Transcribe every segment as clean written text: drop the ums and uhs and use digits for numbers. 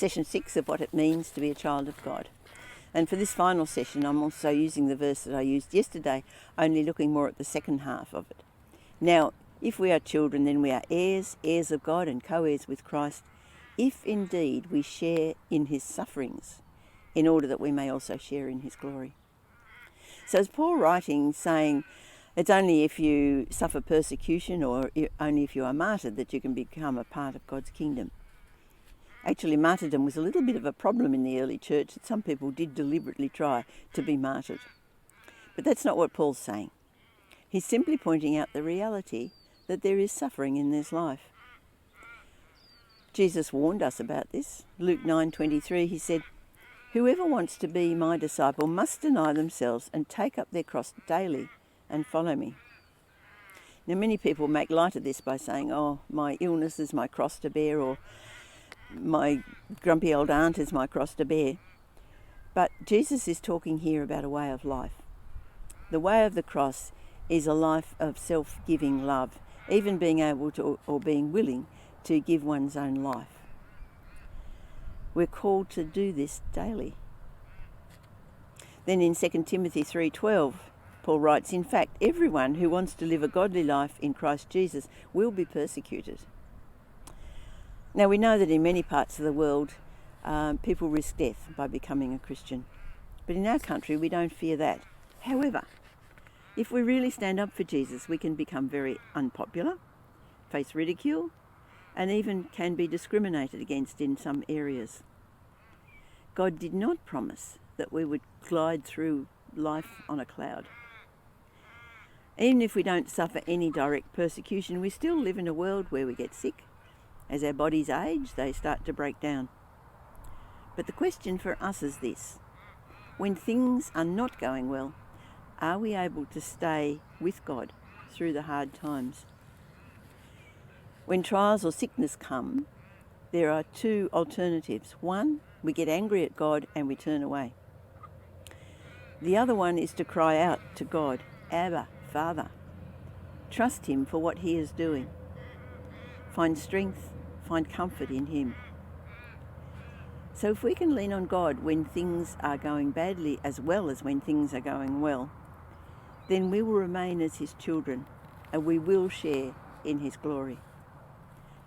session 6 of what it means to be a child of God. And for this final session, I'm also using the verse that I used yesterday, only looking more at the second half of it. Now, if we are children, then we are heirs, heirs of God and co-heirs with Christ, if indeed we share in his sufferings, in order that we may also share in his glory. So is Paul writing saying it's only if you suffer persecution or only if you are martyred that you can become a part of God's kingdom? Actually, martyrdom was a little bit of a problem in the early church, that some people did deliberately try to be martyred. But that's not what Paul's saying. He's simply pointing out the reality that there is suffering in this life. Jesus warned us about this. Luke 9:23, he said, "Whoever wants to be my disciple must deny themselves and take up their cross daily and follow me." Now, many people make light of this by saying, "Oh, my illness is my cross to bear," or "my grumpy old aunt is my cross to bear." But Jesus is talking here about a way of life. The way of the cross is a life of self-giving love, even being able to or being willing to give one's own life. We're called to do this daily. Then in 2 Timothy 3:12, Paul writes, "In fact, everyone who wants to live a godly life in Christ Jesus will be persecuted." Now, we know that in many parts of the world, people risk death by becoming a Christian. But in our country, we don't fear that. However, if we really stand up for Jesus, we can become very unpopular, face ridicule, and even can be discriminated against in some areas. God did not promise that we would glide through life on a cloud. Even if we don't suffer any direct persecution, we still live in a world where we get sick. As our bodies age, they start to break down. But the question for us is this: when things are not going well, are we able to stay with God through the hard times? When trials or sickness come, there are two alternatives. One, we get angry at God and we turn away. The other one is to cry out to God, "Abba, Father." Trust him for what he is doing. Find strength, find comfort in him. So if we can lean on God when things are going badly as well as when things are going well, then we will remain as his children and we will share in his glory.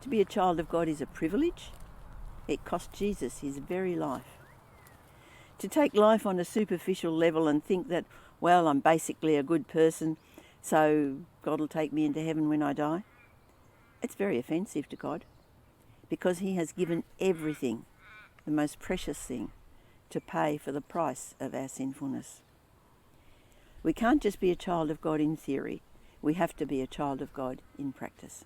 To be a child of God is a privilege. It cost Jesus his very life. To take life on a superficial level and think that, well, I'm basically a good person, so God will take me into heaven when I die, it's very offensive to God, because he has given everything, the most precious thing, to pay for the price of our sinfulness. We can't just be a child of God in theory. We have to be a child of God in practice.